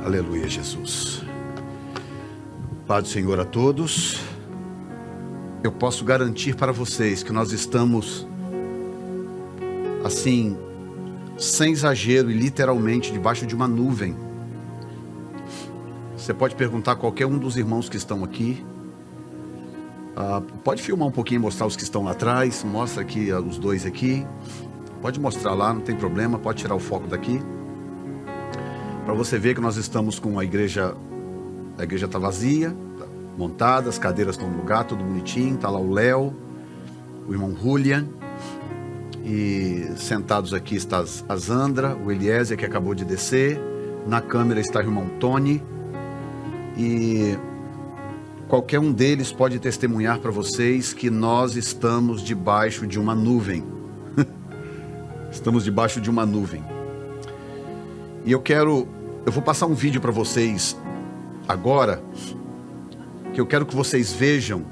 Aleluia, Jesus. Paz do Senhor a todos. Eu posso garantir para vocês que nós estamos, assim, sem exagero e literalmente debaixo de uma nuvem. Você pode perguntar a qualquer um dos irmãos que estão aqui. Pode filmar um pouquinho e mostrar os que estão lá atrás. Mostra aqui os dois aqui. Pode mostrar lá, não tem problema. Pode tirar o foco daqui. Para você ver que nós estamos com a igreja está vazia, tá montada, as cadeiras estão no lugar, tudo bonitinho. Está lá o Léo, o irmão Julian, e sentados aqui está a Zandra, o Eliezer que acabou de descer. Na câmera está o irmão Tony, e qualquer um deles pode testemunhar para vocês que nós estamos debaixo de uma nuvem. Estamos debaixo de uma nuvem. E eu vou passar um vídeo para vocês agora, que eu quero que vocês vejam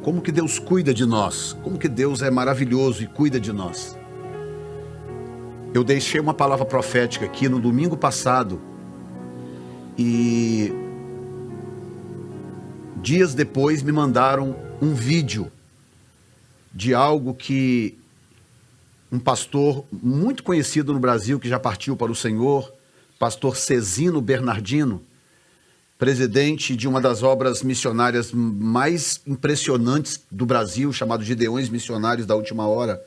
como que Deus cuida de nós, como que Deus é maravilhoso e cuida de nós. Eu deixei uma palavra profética aqui no domingo passado, e dias depois me mandaram um vídeo de algo que um pastor muito conhecido no Brasil, que já partiu para o Senhor, pastor Cezino Bernardino, presidente de uma das obras missionárias mais impressionantes do Brasil, chamado Gideões Missionários da Última Hora.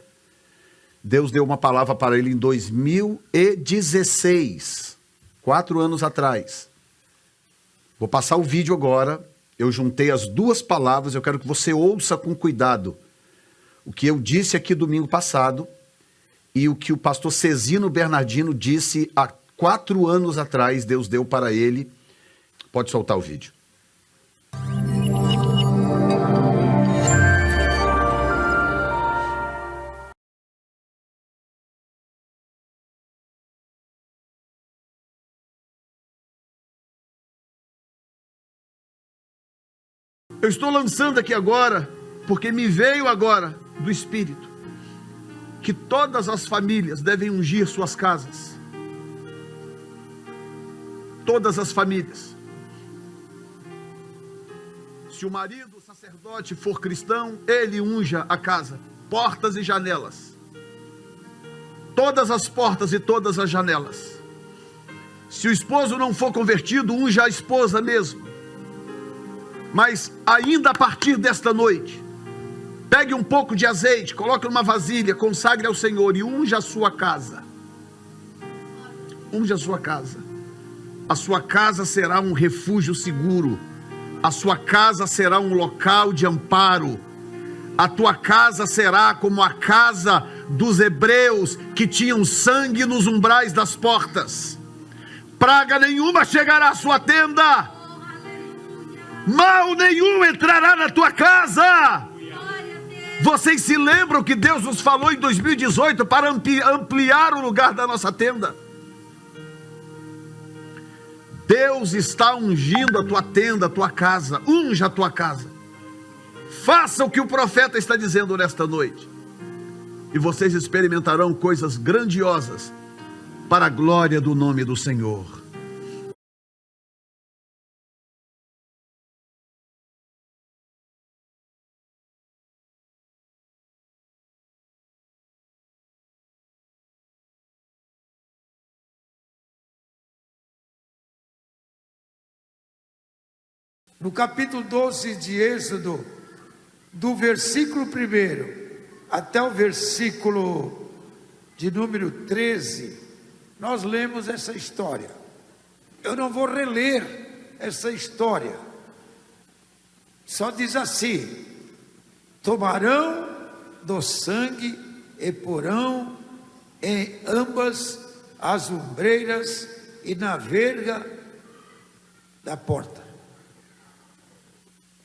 Deus deu uma palavra para ele em 2016, 4 anos atrás. Vou passar o vídeo agora. Eu juntei as duas palavras, eu quero que você ouça com cuidado o que eu disse aqui domingo passado e o que o pastor Cezino Bernardino disse há 4 anos atrás. Deus deu para ele. Pode soltar o vídeo. Eu estou lançando aqui agora, porque me veio agora do Espírito, que todas as famílias devem ungir suas casas. Todas as famílias. Se o marido, o sacerdote, for cristão, ele unja a casa, portas e janelas. Todas as portas e todas as janelas. Se o esposo não for convertido, unja a esposa mesmo. Mas ainda a partir desta noite, pegue um pouco de azeite, coloque numa vasilha, consagre ao Senhor e unja a sua casa. Unja a sua casa. A sua casa será um refúgio seguro. A sua casa será um local de amparo. A tua casa será como a casa dos hebreus que tinham sangue nos umbrais das portas. Praga nenhuma chegará à sua tenda. Mal nenhum entrará na tua casa. Vocês se lembram que Deus nos falou em 2018 para ampliar o lugar da nossa tenda? Deus está ungindo a tua tenda, a tua casa. Unja a tua casa. Faça o que o profeta está dizendo nesta noite, e vocês experimentarão coisas grandiosas para a glória do nome do Senhor. No capítulo 12 de Êxodo, do versículo 1 até o versículo de número 13, nós lemos essa história. Eu não vou reler essa história. Só diz assim: tomarão do sangue e porão em ambas as ombreiras e na verga da porta.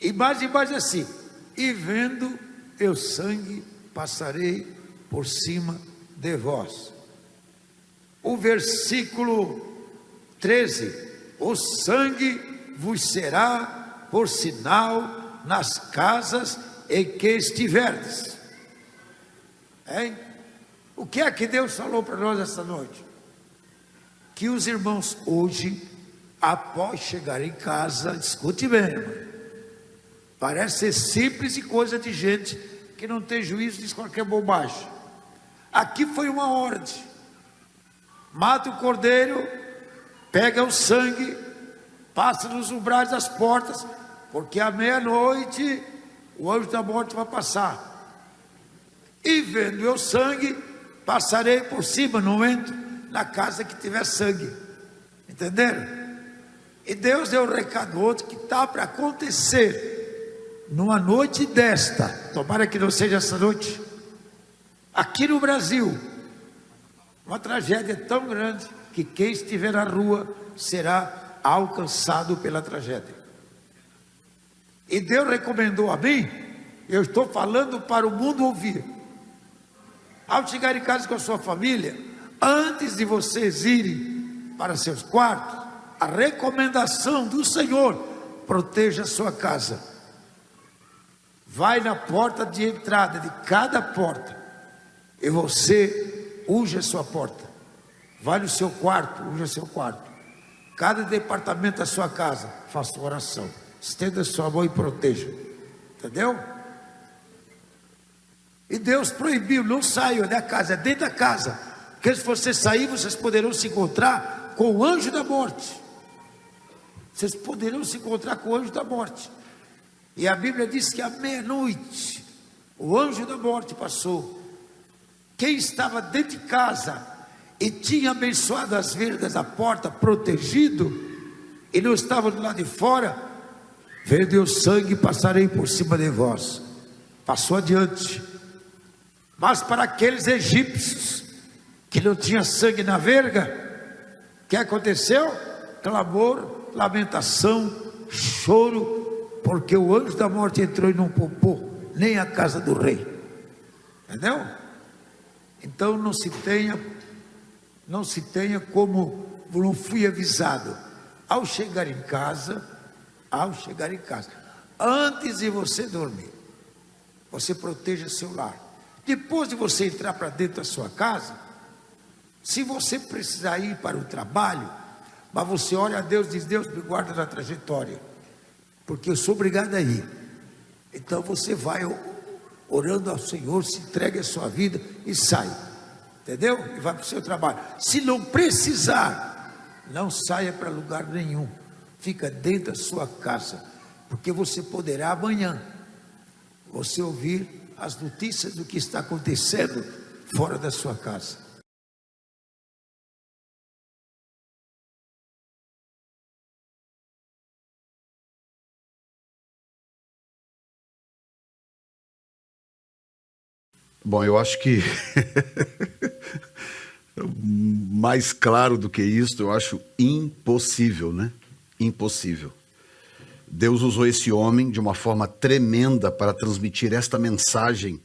E mais assim: e vendo eu sangue, passarei por cima de vós. O versículo 13: o sangue vos será por sinal nas casas em que estiverdes. Hein? O que é que Deus falou para nós esta noite? Que os irmãos hoje, após chegar em casa, escute bem, irmão, parece ser simples e coisa de gente que não tem juízo, diz qualquer bobagem. Aqui foi uma ordem: mata o cordeiro, pega o sangue, passa nos umbrais das portas, porque à meia-noite o anjo da morte vai passar. E vendo eu sangue, passarei por cima, não entro na casa que tiver sangue. Entenderam? E Deus deu um recado outro que está para acontecer numa noite desta. Tomara que não seja essa noite. Aqui no Brasil, uma tragédia tão grande que quem estiver na rua será alcançado pela tragédia. E Deus recomendou a mim, eu estou falando para o mundo ouvir. Ao chegar em casa com a sua família, antes de vocês irem para seus quartos, a recomendação do Senhor: proteja a sua casa. Vai na porta de entrada de cada porta e você unja a sua porta. Vai no seu quarto, unja seu quarto. Cada departamento da sua casa, faça oração. Estenda sua mão e proteja. Entendeu? E Deus proibiu: não saiam da casa, é dentro da casa, porque se você sair, vocês poderão se encontrar com o anjo da morte. Vocês poderão se encontrar com o anjo da morte. E a Bíblia diz que à meia-noite o anjo da morte passou. Quem estava dentro de casa e tinha abençoado as verdas da porta, protegido, e não estava do lado de fora, vendo eu sangue, passarei por cima de vós. Passou adiante. Mas para aqueles egípcios que não tinham sangue na verga, o que aconteceu? Clamor, lamentação, choro, porque o anjo da morte entrou e não poupou nem a casa do rei. Entendeu? Então não se tenha como não fui avisado. Ao chegar em casa, antes de você dormir, você proteja seu lar. Depois de você entrar para dentro da sua casa, se você precisar ir para o trabalho, mas você ora a Deus, diz: Deus, me guarda na trajetória, porque eu sou obrigado a ir. Então você vai orando ao Senhor, se entrega a sua vida e sai. Entendeu? E vai para o seu trabalho. Se não precisar, não saia para lugar nenhum. Fica dentro da sua casa, porque você poderá amanhã você ouvir as notícias do que está acontecendo fora da sua casa. Bom, eu acho que mais claro do que isso, eu acho impossível, né? Impossível. Deus usou esse homem de uma forma tremenda para transmitir esta mensagem.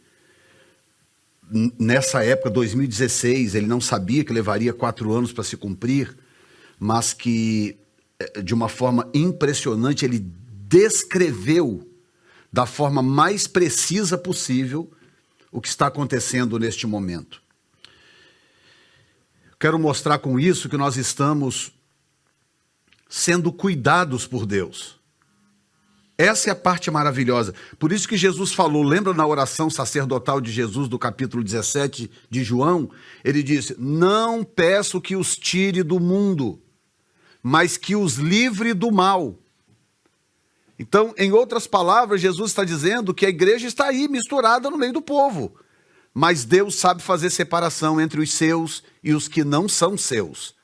Nessa época, 2016, ele não sabia que levaria 4 anos para se cumprir, mas que, de uma forma impressionante, ele descreveu da forma mais precisa possível o que está acontecendo neste momento. Quero mostrar com isso que nós estamos sendo cuidados por Deus. Essa é a parte maravilhosa. Por isso que Jesus falou, lembra na oração sacerdotal de Jesus, do capítulo 17 de João? Ele disse: não peço que os tire do mundo, mas que os livre do mal. Então, em outras palavras, Jesus está dizendo que a igreja está aí misturada no meio do povo. Mas Deus sabe fazer separação entre os seus e os que não são seus.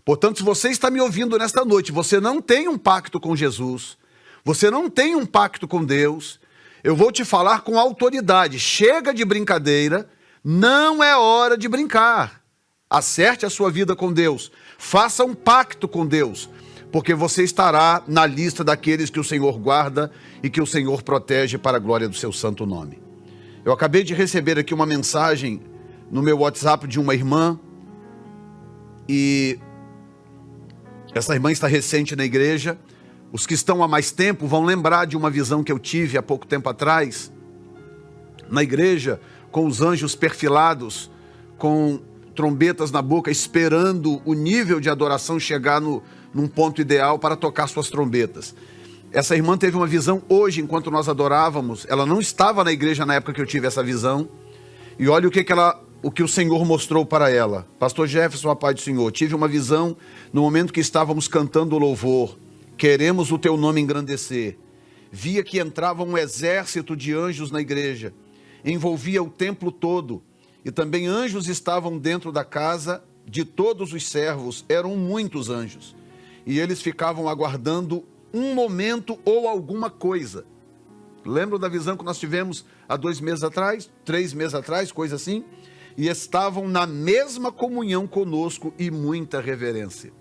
Portanto, se você está me ouvindo nesta noite, você não tem um pacto com Jesus, você não tem um pacto com Deus, eu vou te falar com autoridade: chega de brincadeira, não é hora de brincar. Acerte a sua vida com Deus, faça um pacto com Deus, porque você estará na lista daqueles que o Senhor guarda e que o Senhor protege para a glória do seu santo nome. Eu acabei de receber aqui uma mensagem no meu WhatsApp de uma irmã, e essa irmã está recente na igreja, Os que estão há mais tempo vão lembrar de uma visão que eu tive há pouco tempo atrás, na igreja, com os anjos perfilados, com trombetas na boca, esperando o nível de adoração chegar num ponto ideal para tocar suas trombetas. Essa irmã teve uma visão hoje, enquanto nós adorávamos. Ela não estava na igreja na época que eu tive essa visão. E olha o que o Senhor mostrou para ela. Pastor Jefferson, a paz do Senhor, tive uma visão no momento que estávamos cantando o louvor. Queremos o teu nome engrandecer. Via que entrava um exército de anjos na igreja. Envolvia o templo todo. E também anjos estavam dentro da casa de todos os servos. Eram muitos anjos. E eles ficavam aguardando um momento ou alguma coisa. Lembram da visão que nós tivemos há 2 meses atrás? 3 meses atrás, coisa assim? E estavam na mesma comunhão conosco e muita reverência.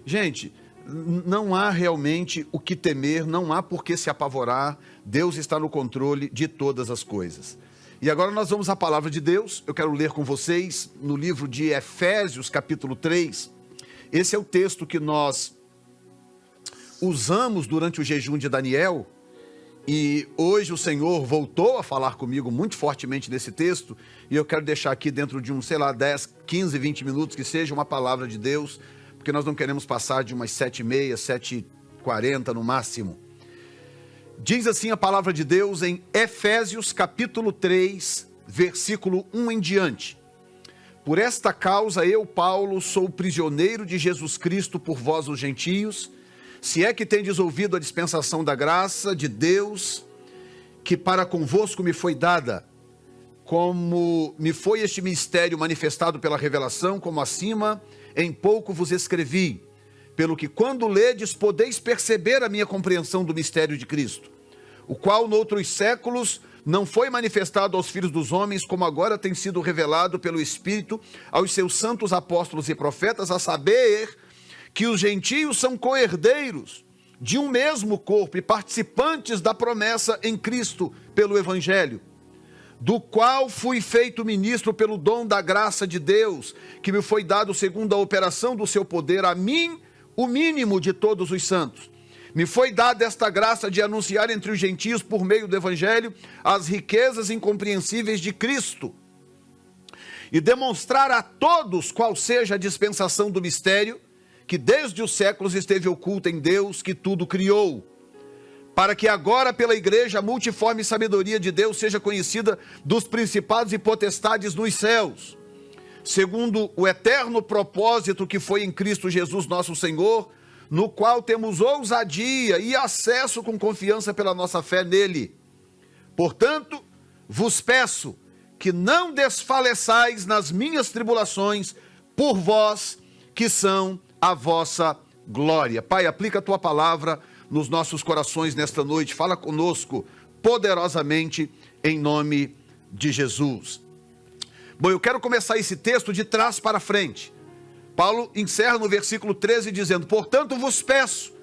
Gente, não há realmente o que temer, não há por que se apavorar. Deus está no controle de todas as coisas. E agora nós vamos à palavra de Deus. Eu quero ler com vocês no livro de Efésios, capítulo 3. Esse é o texto que nós usamos durante o jejum de Daniel. E hoje o Senhor voltou a falar comigo muito fortemente nesse texto. E eu quero deixar aqui dentro de 10, 15, 20 minutos, que seja uma palavra de Deus, porque nós não queremos passar de umas 7h30, 7h40 no máximo. Diz assim a palavra de Deus em Efésios capítulo 3, versículo 1 em diante. Por esta causa eu, Paulo, sou prisioneiro de Jesus Cristo por vós os gentios, se é que tendes ouvido a dispensação da graça de Deus, que para convosco me foi dada, como me foi este mistério manifestado pela revelação, como acima em pouco vos escrevi, pelo que quando ledes podeis perceber a minha compreensão do mistério de Cristo, o qual noutros séculos não foi manifestado aos filhos dos homens, como agora tem sido revelado pelo Espírito aos seus santos apóstolos e profetas, a saber que os gentios são co-herdeiros de um mesmo corpo e participantes da promessa em Cristo pelo Evangelho, do qual fui feito ministro pelo dom da graça de Deus, que me foi dado segundo a operação do seu poder, a mim, o mínimo de todos os santos. Me foi dada esta graça de anunciar entre os gentios, por meio do Evangelho, as riquezas incompreensíveis de Cristo, e demonstrar a todos qual seja a dispensação do mistério, que desde os séculos esteve oculta em Deus, que tudo criou, para que agora pela igreja a multiforme sabedoria de Deus seja conhecida dos principados e potestades nos céus, segundo o eterno propósito que foi em Cristo Jesus nosso Senhor, no qual temos ousadia e acesso com confiança pela nossa fé nele. Portanto, vos peço que não desfaleçais nas minhas tribulações por vós, que são a vossa glória. Pai, aplica a tua palavra nos nossos corações nesta noite. Fala conosco poderosamente em nome de Jesus. Bom, eu quero começar esse texto de trás para frente. Paulo encerra no versículo 13 dizendo: portanto vos peço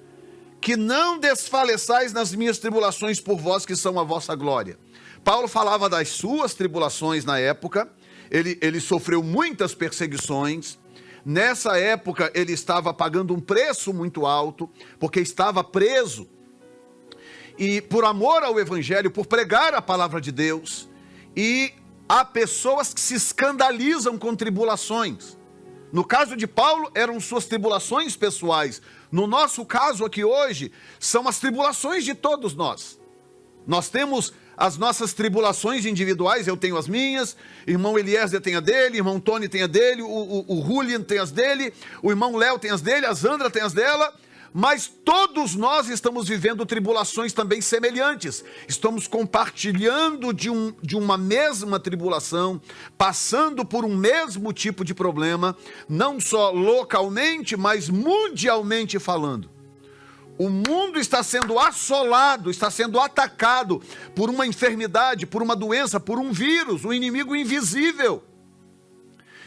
que não desfaleçais nas minhas tribulações por vós, que são a vossa glória. Paulo falava das suas tribulações na época. Ele sofreu muitas perseguições. Nessa época ele estava pagando um preço muito alto, porque estava preso. E por amor ao Evangelho, por pregar a palavra de Deus. E há pessoas que se escandalizam com tribulações. No caso de Paulo, eram suas tribulações pessoais. No nosso caso aqui hoje, são as tribulações de todos nós. Nós temos as nossas tribulações individuais, eu tenho as minhas, irmão Eliezer tem a dele, irmão Tony tem a dele, o Julian tem as dele, o irmão Léo tem as dele, a Zandra tem as dela, mas todos nós estamos vivendo tribulações também semelhantes, estamos compartilhando de uma mesma tribulação, passando por um mesmo tipo de problema, não só localmente, mas mundialmente falando. O mundo está sendo assolado, está sendo atacado por uma enfermidade, por uma doença, por um vírus, um inimigo invisível.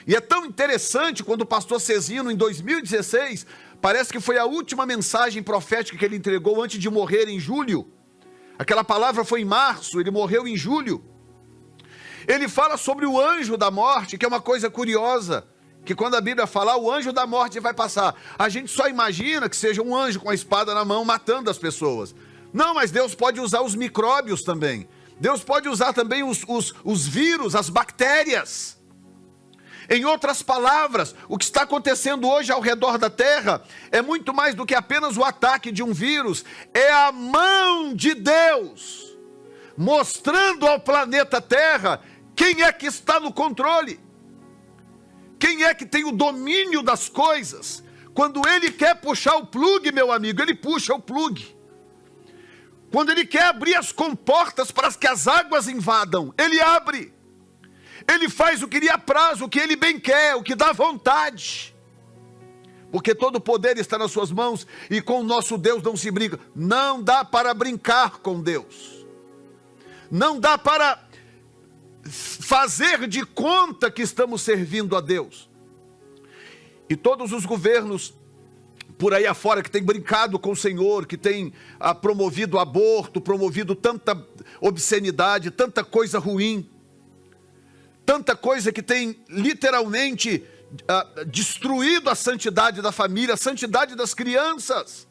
E é tão interessante quando o pastor Cezino, em 2016, parece que foi a última mensagem profética que ele entregou antes de morrer em julho. Aquela palavra foi em março, ele morreu em julho. Ele fala sobre o anjo da morte, que é uma coisa curiosa. que quando a Bíblia fala, o anjo da morte vai passar, a gente só imagina que seja um anjo com a espada na mão matando as pessoas. Não, mas Deus pode usar os micróbios também. Deus pode usar também os vírus, as bactérias. Em outras palavras, o que está acontecendo hoje ao redor da Terra é muito mais do que apenas o ataque de um vírus. É a mão de Deus mostrando ao planeta Terra quem é que está no controle. Quem é que tem o domínio das coisas? Quando ele quer puxar o plugue, meu amigo, ele puxa o plugue. Quando ele quer abrir as comportas para que as águas invadam, ele abre. Ele faz o que lhe apraz, o que ele bem quer, o que dá vontade. Porque todo o poder está nas suas mãos e com o nosso Deus não se brinca. Não dá para brincar com Deus. Não dá para fazer de conta que estamos servindo a Deus. E todos os governos por aí afora que têm brincado com o Senhor, que têm promovido aborto, promovido tanta obscenidade, tanta coisa ruim, tanta coisa que tem literalmente destruído a santidade da família, a santidade das crianças.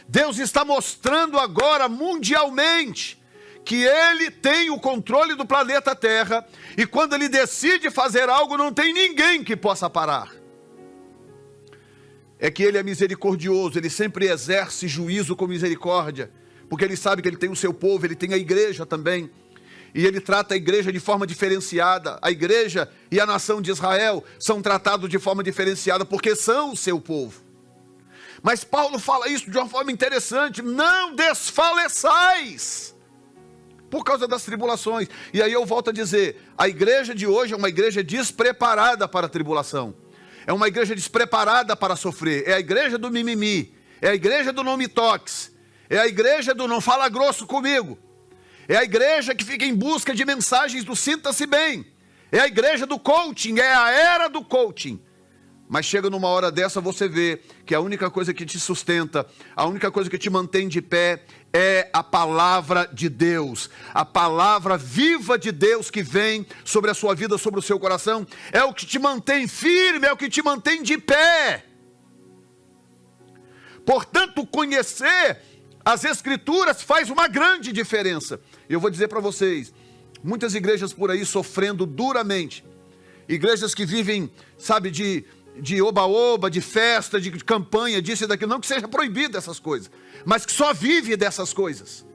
Deus está mostrando agora mundialmente que Ele tem o controle do planeta Terra, e quando Ele decide fazer algo, não tem ninguém que possa parar. É que Ele é misericordioso, Ele sempre exerce juízo com misericórdia, porque Ele sabe que Ele tem o seu povo, Ele tem a igreja também, e Ele trata a igreja de forma diferenciada. A igreja e a nação de Israel são tratados de forma diferenciada, porque são o seu povo. Mas Paulo fala isso de uma forma interessante: não desfaleçais por causa das tribulações. E aí eu volto a dizer, a igreja de hoje é uma igreja despreparada para a tribulação. É uma igreja despreparada para sofrer. É a igreja do mimimi. É a igreja do não me toques. É a igreja do não fala grosso comigo. É a igreja que fica em busca de mensagens do sinta-se bem. É a igreja do coaching. É a era do coaching. Mas chega numa hora dessa, você vê que a única coisa que te sustenta, a única coisa que te mantém de pé é a palavra de Deus. A palavra viva de Deus que vem sobre a sua vida, sobre o seu coração, é o que te mantém firme, é o que te mantém de pé. Portanto, conhecer as Escrituras faz uma grande diferença. Eu vou dizer para vocês, muitas igrejas por aí sofrendo duramente, igrejas que vivem, sabe, de oba-oba, de festa, de campanha, disso e daquilo, não que seja proibido essas coisas, mas que só vive dessas coisas.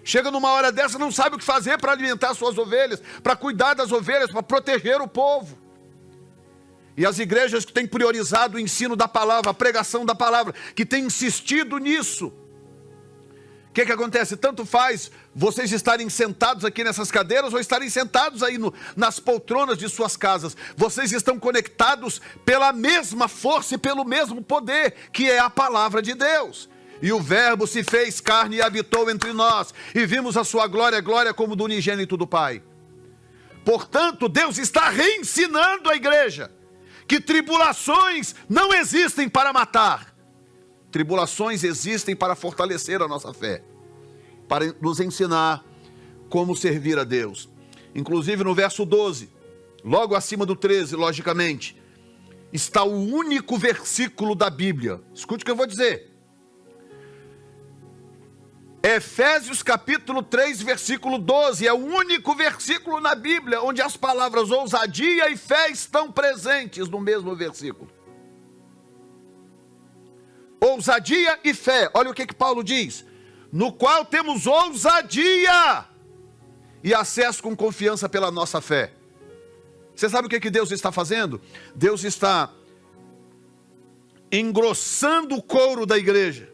Chega numa hora dessa, não sabe o que fazer para alimentar suas ovelhas, para cuidar das ovelhas, para proteger o povo. E as igrejas que têm priorizado o ensino da palavra, a pregação da palavra, que têm insistido nisso, o que acontece? Tanto faz vocês estarem sentados aqui nessas cadeiras ou estarem sentados aí nas poltronas de suas casas. Vocês estão conectados pela mesma força e pelo mesmo poder, que é a palavra de Deus. E o verbo se fez carne e habitou entre nós, e vimos a sua glória, glória como do unigênito do Pai. Portanto, Deus está reensinando a igreja que tribulações não existem para matar. Tribulações existem para fortalecer a nossa fé, para nos ensinar como servir a Deus. Inclusive no verso 12, logo acima do 13, logicamente, está o único versículo da Bíblia. Escute o que eu vou dizer. Efésios capítulo 3, versículo 12, é o único versículo na Bíblia onde as palavras ousadia e fé estão presentes no mesmo versículo. Ousadia e fé, olha o que Paulo diz: no qual temos ousadia e acesso com confiança pela nossa fé. Você sabe o que Deus está fazendo? Deus está engrossando o couro da igreja.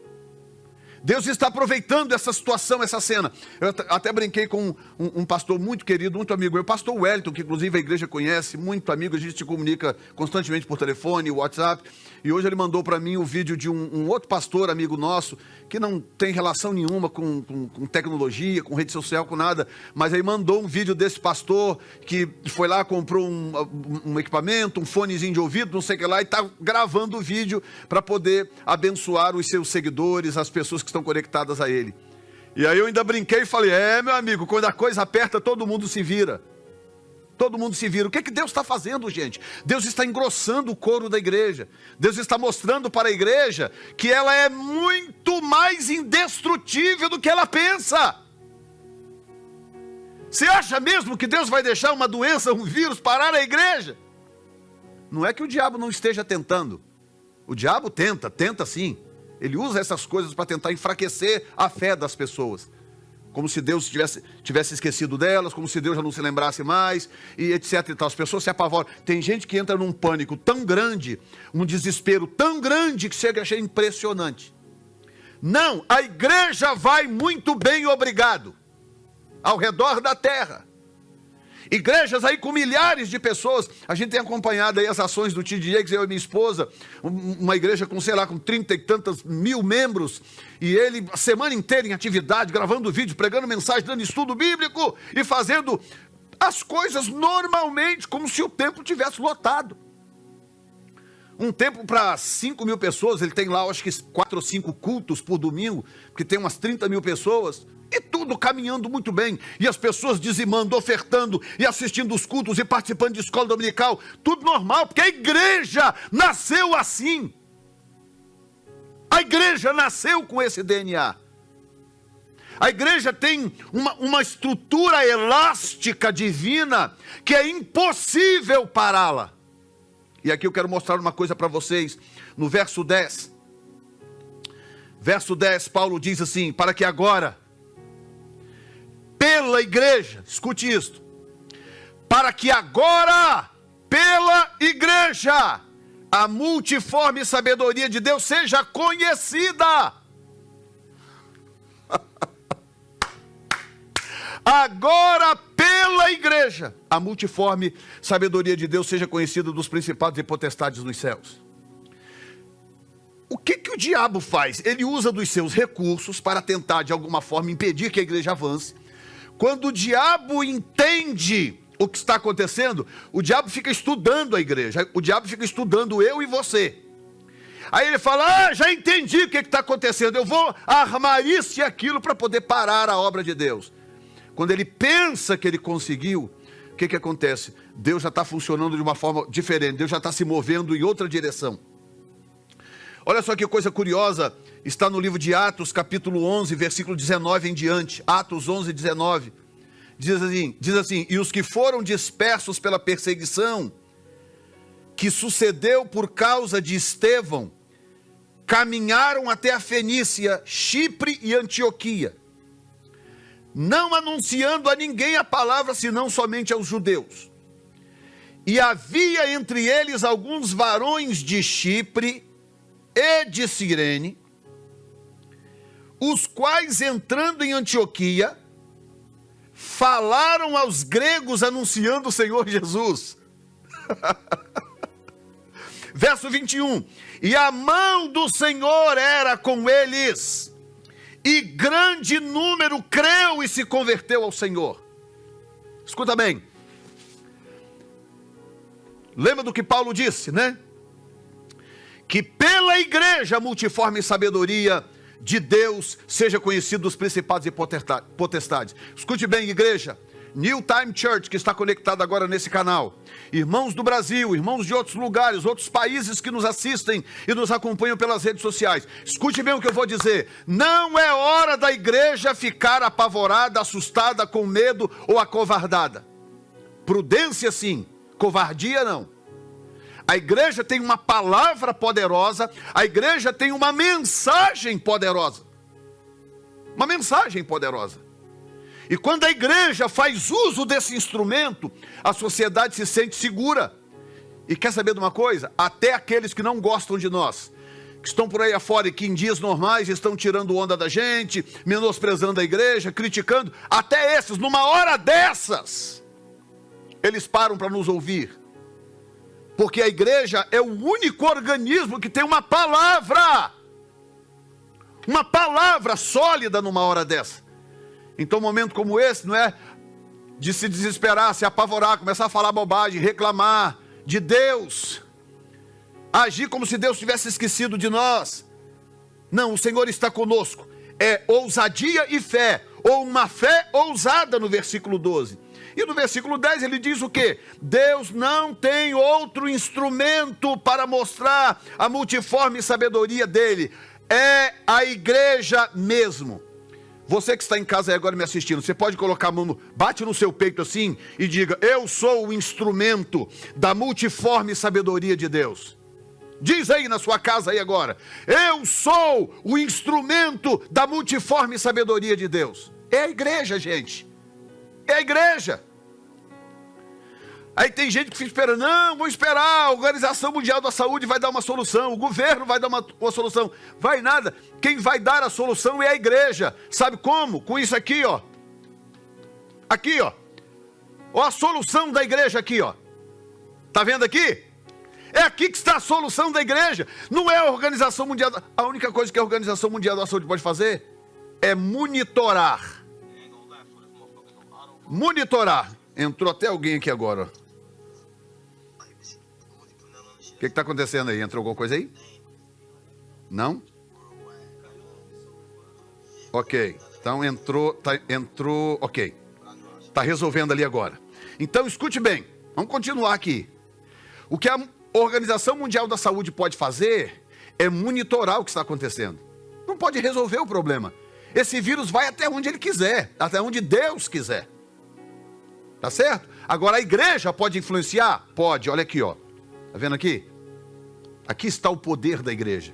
Deus está aproveitando essa situação, essa cena. Eu até brinquei com um pastor muito querido, muito amigo, o pastor Wellington, que inclusive a igreja conhece, muito amigo, a gente se comunica constantemente por telefone, WhatsApp, e hoje ele mandou para mim o vídeo de um outro pastor, amigo nosso, que não tem relação nenhuma com tecnologia, com rede social, com nada, mas aí mandou um vídeo desse pastor, que foi lá, comprou um equipamento, um fonezinho de ouvido, não sei o que lá, e está gravando o vídeo para poder abençoar os seus seguidores, as pessoas que estão conectadas a ele. E aí eu ainda brinquei e falei, meu amigo, quando a coisa aperta, todo mundo se vira. Todo mundo se vira. O que Deus está fazendo, gente? Deus está engrossando o couro da igreja. Deus está mostrando para a igreja que ela é muito mais indestrutível do que ela pensa. Você acha mesmo que Deus vai deixar uma doença, um vírus parar a igreja? Não é que o diabo não esteja tentando. O diabo tenta sim. Ele usa essas coisas para tentar enfraquecer a fé das pessoas. Como se Deus tivesse esquecido delas, como se Deus já não se lembrasse mais, e etc e tal. As pessoas se apavoram. Tem gente que entra num pânico tão grande, um desespero tão grande, que chega a ser impressionante. Não, a igreja vai muito bem, obrigado, ao redor da terra. Igrejas aí com milhares de pessoas. A gente tem acompanhado aí as ações do T.D. Jakes, eu e minha esposa, uma igreja com, sei lá, com 30 e tantos mil membros, e ele a semana inteira em atividade, gravando vídeo, pregando mensagem, dando estudo bíblico e fazendo as coisas normalmente, como se o templo tivesse lotado. Um templo para 5 mil pessoas, ele tem lá, acho que 4 ou 5 cultos por domingo, porque tem umas 30 mil pessoas. E tudo caminhando muito bem, e as pessoas dizimando, ofertando, e assistindo os cultos, e participando de escola dominical, tudo normal, porque a igreja nasceu assim. A igreja nasceu com esse DNA. A igreja tem uma estrutura elástica divina, que é impossível pará-la. E aqui eu quero mostrar uma coisa para vocês, no verso 10. Verso 10, Paulo diz assim: para que agora, pela igreja, escute isto, para que agora, pela igreja, a multiforme sabedoria de Deus seja conhecida. Agora, pela igreja, a multiforme sabedoria de Deus seja conhecida dos principados e potestades nos céus. O que o diabo faz? Ele usa dos seus recursos para tentar, de alguma forma, impedir que a igreja avance. Quando o diabo entende o que está acontecendo, o diabo fica estudando a igreja, o diabo fica estudando eu e você. Aí ele fala: já entendi o que está acontecendo, eu vou armar isso e aquilo para poder parar a obra de Deus. Quando ele pensa que ele conseguiu, o que acontece? Deus já está funcionando de uma forma diferente, Deus já está se movendo em outra direção. Olha só que coisa curiosa, está no livro de Atos, capítulo 11, versículo 19 em diante. Atos 11, 19. Diz assim: e os que foram dispersos pela perseguição que sucedeu por causa de Estevão, caminharam até a Fenícia, Chipre e Antioquia, não anunciando a ninguém a palavra, senão somente aos judeus. E havia entre eles alguns varões de Chipre e de Cirene, os quais, entrando em Antioquia, falaram aos gregos anunciando o Senhor Jesus. Verso 21, e a mão do Senhor era com eles, e grande número creu e se converteu ao Senhor. Escuta bem, lembra do que Paulo disse, né? Que pela igreja a multiforme sabedoria de Deus seja conhecido dos principados e potestades. Escute bem, igreja, New Time Church, que está conectado agora nesse canal, irmãos do Brasil, irmãos de outros lugares, outros países que nos assistem e nos acompanham pelas redes sociais, escute bem o que eu vou dizer. Não é hora da igreja ficar apavorada, assustada, com medo ou acovardada. Prudência sim, covardia não. A igreja tem uma palavra poderosa, a igreja tem uma mensagem poderosa. Uma mensagem poderosa. E quando a igreja faz uso desse instrumento, a sociedade se sente segura. E quer saber de uma coisa? Até aqueles que não gostam de nós, que estão por aí afora e que em dias normais estão tirando onda da gente, menosprezando a igreja, criticando, até esses, numa hora dessas, eles param para nos ouvir. Porque a igreja é o único organismo que tem uma palavra sólida numa hora dessa. Então um momento como esse não é de se desesperar, se apavorar, começar a falar bobagem, reclamar de Deus, agir como se Deus tivesse esquecido de nós. Não, o Senhor está conosco. É ousadia e fé, ou uma fé ousada no versículo 12. E no versículo 10 ele diz o quê? Deus não tem outro instrumento para mostrar a multiforme sabedoria dele. É a igreja mesmo. Você que está em casa aí agora me assistindo, você pode colocar a mão, bate no seu peito assim e diga: eu sou o instrumento da multiforme sabedoria de Deus. Diz aí na sua casa aí agora: eu sou o instrumento da multiforme sabedoria de Deus. É a igreja, gente. É a igreja. Aí tem gente que fica esperando: não, vou esperar, a Organização Mundial da Saúde vai dar uma solução, o governo vai dar uma solução. Vai nada. Quem vai dar a solução é a igreja. Sabe como? Com isso aqui, ó. Aqui, ó. Ó, a solução da igreja aqui, ó. Tá vendo aqui? É aqui que está a solução da igreja. Não é a Organização Mundial. A única coisa que a Organização Mundial da Saúde pode fazer é monitorar. Monitorar. Entrou até alguém aqui agora. O que está acontecendo aí? Entrou alguma coisa aí? Não? Ok. Então entrou, ok. Está resolvendo ali agora. Então escute bem. Vamos continuar aqui. O que a Organização Mundial da Saúde pode fazer é monitorar o que está acontecendo. Não pode resolver o problema. Esse vírus vai até onde ele quiser, até onde Deus quiser. Tá certo? Agora a igreja pode influenciar? Pode, olha aqui, ó. Tá vendo aqui? Aqui está o poder da igreja.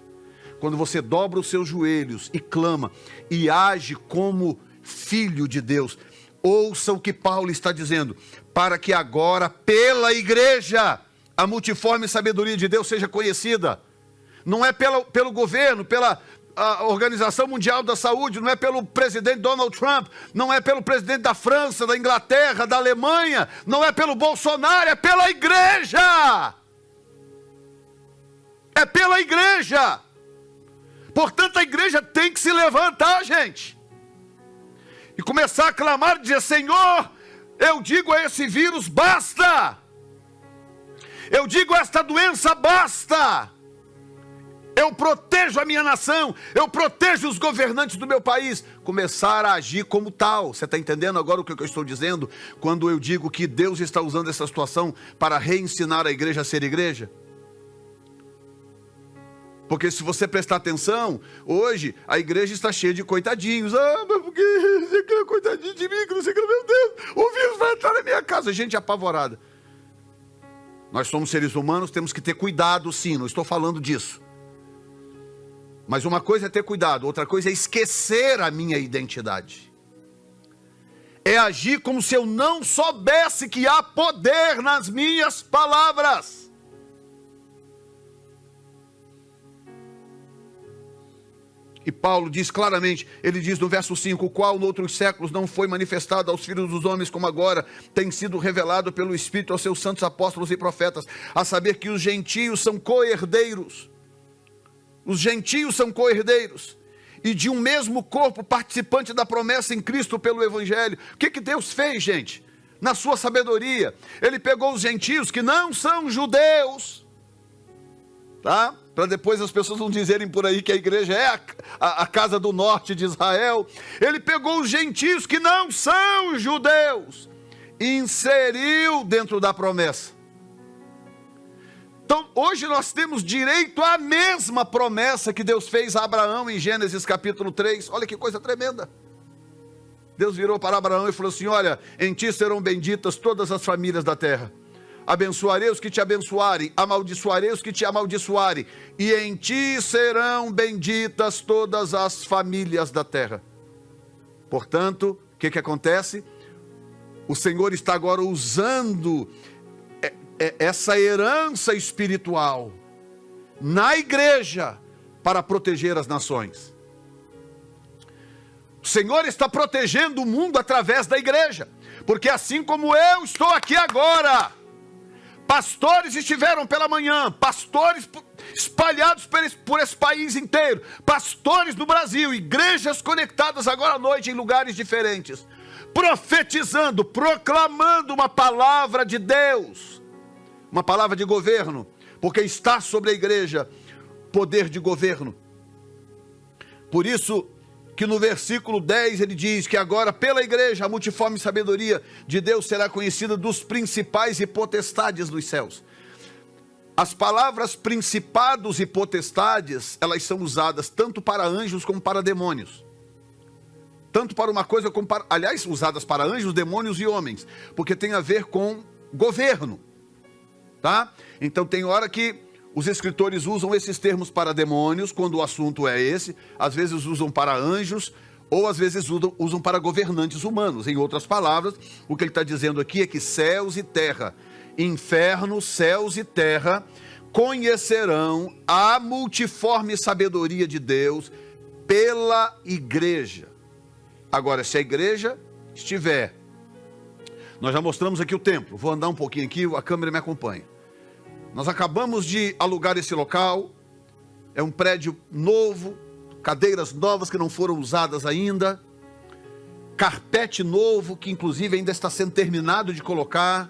Quando você dobra os seus joelhos e clama e age como filho de Deus. Ouça o que Paulo está dizendo: para que agora pela igreja a multiforme sabedoria de Deus seja conhecida. Não é pelo governo, pela Organização Mundial da Saúde, não é pelo presidente Donald Trump, não é pelo presidente da França, da Inglaterra, da Alemanha, não é pelo Bolsonaro, é pela igreja. É pela igreja. Portanto, a igreja tem que se levantar, gente, e começar a clamar e dizer: Senhor, eu digo a esse vírus, basta. Eu digo a esta doença, basta. Eu protejo a minha nação, eu protejo os governantes do meu país. Começar a agir como tal. Você está entendendo agora o que eu estou dizendo? Quando eu digo que Deus está usando essa situação para reensinar a igreja a ser igreja? Porque se você prestar atenção, hoje a igreja está cheia de coitadinhos. Ah, mas porque você quer coitadinho de mim, que não sei o que, meu Deus, o vírus vai entrar na minha casa. Gente apavorada. Nós somos seres humanos, temos que ter cuidado, sim, não estou falando disso. Mas uma coisa é ter cuidado, outra coisa é esquecer a minha identidade. É agir como se eu não soubesse que há poder nas minhas palavras. E Paulo diz claramente, ele diz no verso 5, o qual noutros séculos não foi manifestado aos filhos dos homens como agora, tem sido revelado pelo Espírito aos seus santos apóstolos e profetas, a saber que os gentios são co-herdeiros. Os gentios são co-herdeiros. E de um mesmo corpo, participante da promessa em Cristo pelo Evangelho. O que Deus fez, gente? Na sua sabedoria, Ele pegou os gentios que não são judeus, tá? Para depois as pessoas não dizerem por aí que a igreja é a casa do norte de Israel. Ele pegou os gentios que não são judeus e inseriu dentro da promessa. Então hoje nós temos direito à mesma promessa que Deus fez a Abraão em Gênesis capítulo 3. Olha que coisa tremenda. Deus virou para Abraão e falou assim: olha, em ti serão benditas todas as famílias da terra. Abençoarei os que te abençoarem, amaldiçoarei os que te amaldiçoarem, e em ti serão benditas todas as famílias da terra. Portanto, o que acontece? O Senhor está agora usando essa herança espiritual na igreja para proteger as nações. O Senhor está protegendo o mundo através da igreja, porque assim como eu estou aqui agora, pastores estiveram pela manhã, pastores espalhados por esse país inteiro, pastores no Brasil, igrejas conectadas agora à noite em lugares diferentes, profetizando, proclamando uma palavra de Deus, uma palavra de governo, porque está sobre a igreja poder de governo. Por isso que no versículo 10 ele diz que agora pela igreja a multiforme sabedoria de Deus será conhecida dos principais e potestades dos céus. As palavras principados e potestades, elas são usadas tanto para anjos como para demônios. Tanto para uma coisa como para... Aliás, usadas para anjos, demônios e homens. Porque tem a ver com governo. Tá? Então tem hora que os escritores usam esses termos para demônios, quando o assunto é esse. Às vezes usam para anjos, ou às vezes usam para governantes humanos. Em outras palavras, o que ele está dizendo aqui é que céus e terra, inferno, céus e terra, conhecerão a multiforme sabedoria de Deus pela igreja. Agora, se a igreja estiver... Nós já mostramos aqui o templo. Vou andar um pouquinho aqui, a câmera me acompanha. Nós acabamos de alugar esse local. É um prédio novo, cadeiras novas que não foram usadas ainda, carpete novo que inclusive ainda está sendo terminado de colocar.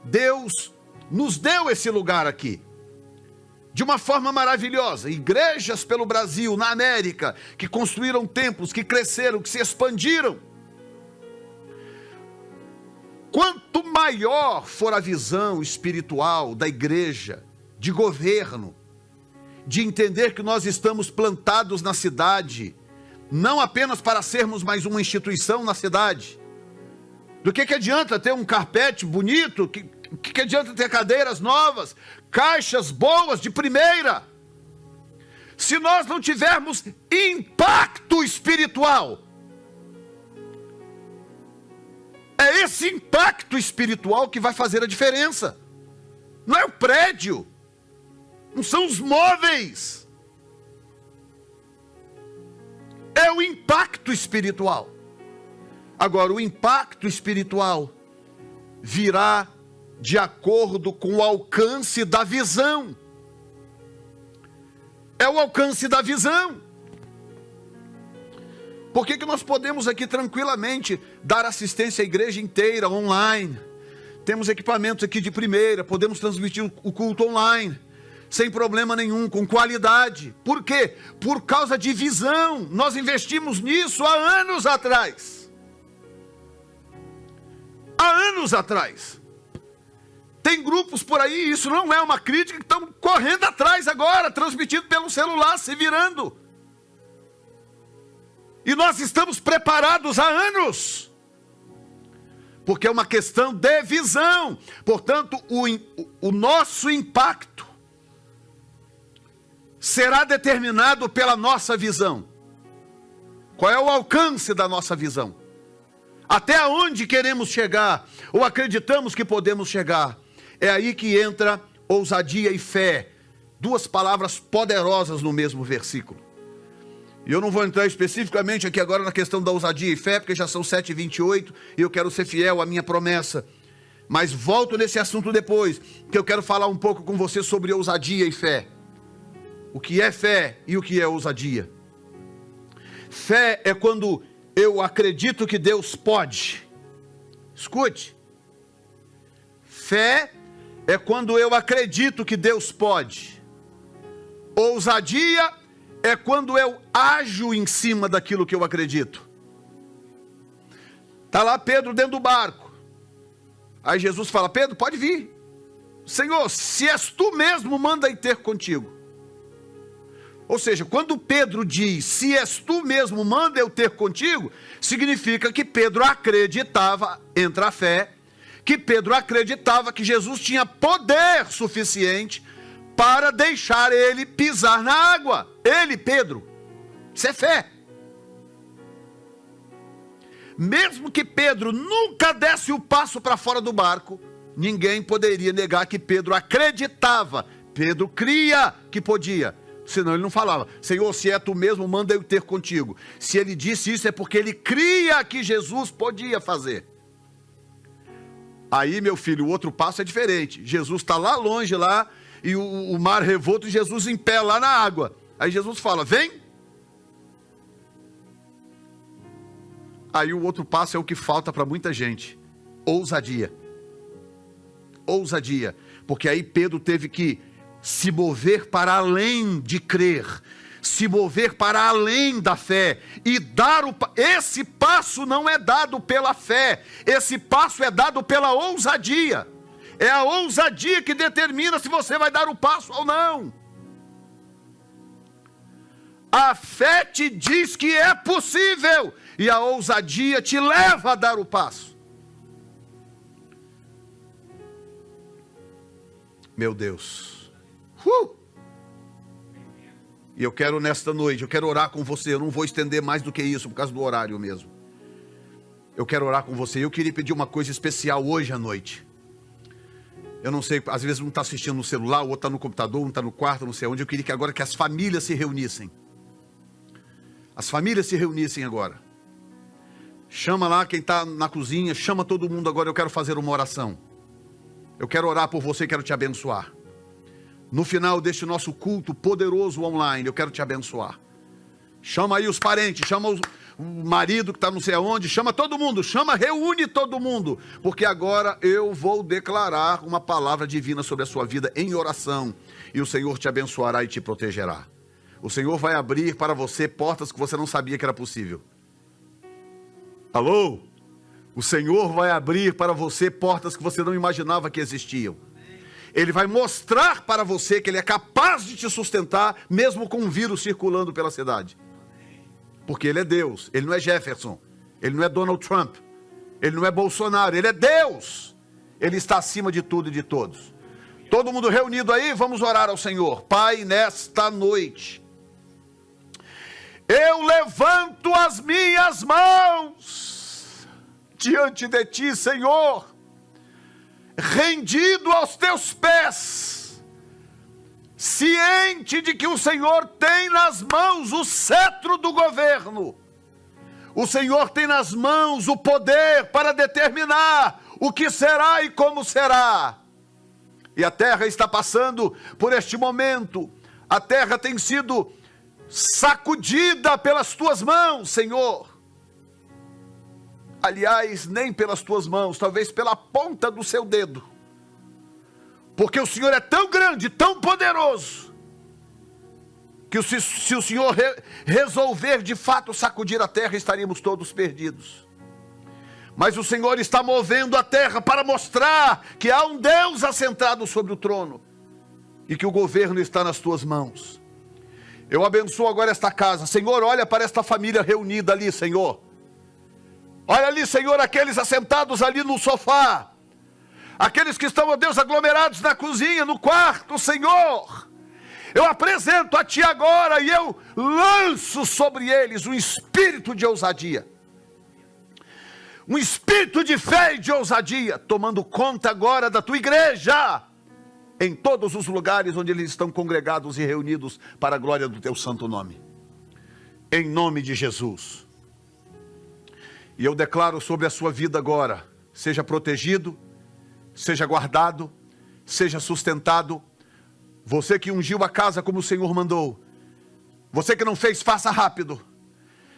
Deus nos deu esse lugar aqui, de uma forma maravilhosa. Igrejas pelo Brasil, na América, que construíram templos, que cresceram, que se expandiram. Quanto maior for a visão espiritual da igreja, de governo, de entender que nós estamos plantados na cidade, não apenas para sermos mais uma instituição na cidade. Do que adianta ter um carpete bonito? Que adianta ter cadeiras novas, caixas boas de primeira, se nós não tivermos impacto espiritual? É esse impacto espiritual que vai fazer a diferença. Não é o prédio, não são os móveis, é o impacto espiritual. Agora, o impacto espiritual virá de acordo com o alcance da visão. É o alcance da visão. Por que nós podemos aqui tranquilamente dar assistência à igreja inteira online? Temos equipamentos aqui de primeira, podemos transmitir o culto online, sem problema nenhum, com qualidade. Por quê? Por causa de visão. Nós investimos nisso há anos atrás. Há anos atrás. Tem grupos por aí, isso não é uma crítica, que estão correndo atrás agora, transmitido pelo celular, se virando. E nós estamos preparados há anos, porque é uma questão de visão. Portanto, o nosso impacto será determinado pela nossa visão. Qual é o alcance da nossa visão? Até onde queremos chegar, ou acreditamos que podemos chegar? É aí que entra ousadia e fé, duas palavras poderosas no mesmo versículo. E eu não vou entrar especificamente aqui agora na questão da ousadia e fé, porque já são 7h28 e eu quero ser fiel à minha promessa. Mas volto nesse assunto depois, que eu quero falar um pouco com você sobre ousadia e fé. O que é fé e o que é ousadia? Fé é quando eu acredito que Deus pode. Escute. Fé é quando eu acredito que Deus pode. Ousadia é quando eu ajo em cima daquilo que eu acredito. Está lá Pedro dentro do barco. Aí Jesus fala: Pedro, pode vir. Senhor, se és tu mesmo, manda ir ter contigo. Ou seja, quando Pedro diz, se és tu mesmo, manda eu ter contigo, significa que Pedro acreditava, entra a fé, que Pedro acreditava que Jesus tinha poder suficiente para deixar ele pisar na água. Ele, Pedro. Isso é fé. Mesmo que Pedro nunca desse o passo para fora do barco, ninguém poderia negar que Pedro acreditava. Pedro cria que podia. Senão ele não falava: Senhor, se é tu mesmo, manda eu ter contigo. Se ele disse isso é porque ele cria que Jesus podia fazer. Aí, meu filho, o outro passo é diferente. Jesus está lá longe, lá, e o mar revolto, e Jesus em pé lá na água. Aí Jesus fala: vem. Aí o outro passo é o que falta para muita gente: ousadia. Ousadia. Porque aí Pedro teve que se mover para além de crer, se mover para além da fé e dar esse passo não é dado pela fé, esse passo é dado pela ousadia. É a ousadia que determina se você vai dar o passo ou não. A fé te diz que é possível e a ousadia te leva a dar o passo. Meu Deus. E eu quero nesta noite, eu quero orar com você. Eu não vou estender mais do que isso por causa do horário mesmo. Eu quero orar com você. Eu queria pedir uma coisa especial hoje à noite. Eu não sei, às vezes um está assistindo no celular, o outro está no computador, um está no quarto, não sei onde. Eu queria que agora que as famílias se reunissem. As famílias se reunissem agora. Chama lá quem está na cozinha, chama todo mundo agora. Eu quero fazer uma oração. Eu quero orar por você, quero te abençoar. No final deste nosso culto poderoso online, eu quero te abençoar. Chama aí os parentes, chama o marido que está não sei aonde, chama todo mundo, reúne todo mundo. Porque agora eu vou declarar uma palavra divina sobre a sua vida em oração. E o Senhor te abençoará e te protegerá. O Senhor vai abrir para você portas que você não sabia que era possível. Alô? O Senhor vai abrir para você portas que você não imaginava que existiam. Ele vai mostrar para você que Ele é capaz de te sustentar, mesmo com um vírus circulando pela cidade. Porque Ele é Deus, Ele não é Jefferson, Ele não é Donald Trump, Ele não é Bolsonaro, Ele é Deus. Ele está acima de tudo e de todos. Todo mundo reunido aí, vamos orar ao Senhor. Pai, nesta noite, eu levanto as minhas mãos diante de Ti, Senhor, rendido aos Teus pés, ciente de que o Senhor tem nas mãos o cetro do governo, o Senhor tem nas mãos o poder para determinar o que será e como será, e a terra está passando por este momento, a terra tem sido sacudida pelas Tuas mãos, Senhor. Aliás, nem pelas Tuas mãos, talvez pela ponta do seu dedo. Porque o Senhor é tão grande, tão poderoso, que se o Senhor resolver de fato sacudir a terra, estaríamos todos perdidos. Mas o Senhor está movendo a terra para mostrar que há um Deus assentado sobre o trono e que o governo está nas Tuas mãos. Eu abençoo agora esta casa. Senhor, olha para esta família reunida ali, Senhor. Olha ali, Senhor, aqueles assentados ali no sofá. Aqueles que estão, ó Deus, aglomerados na cozinha, no quarto, Senhor. Eu apresento a Ti agora e eu lanço sobre eles um espírito de ousadia. Um espírito de fé e de ousadia, tomando conta agora da Tua igreja. Em todos os lugares onde eles estão congregados e reunidos para a glória do Teu santo nome. Em nome de Jesus. E eu declaro sobre a sua vida agora, seja protegido, seja guardado, seja sustentado. Você que ungiu a casa como o Senhor mandou, você que não fez, faça rápido.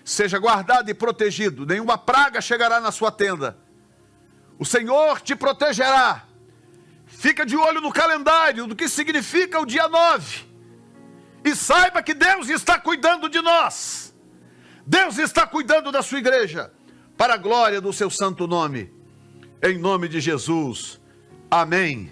Seja guardado e protegido, nenhuma praga chegará na sua tenda. O Senhor te protegerá. Fica de olho no calendário do que significa o dia 9. E saiba que Deus está cuidando de nós. Deus está cuidando da sua igreja. Para a glória do seu santo nome. Em nome de Jesus. Amém.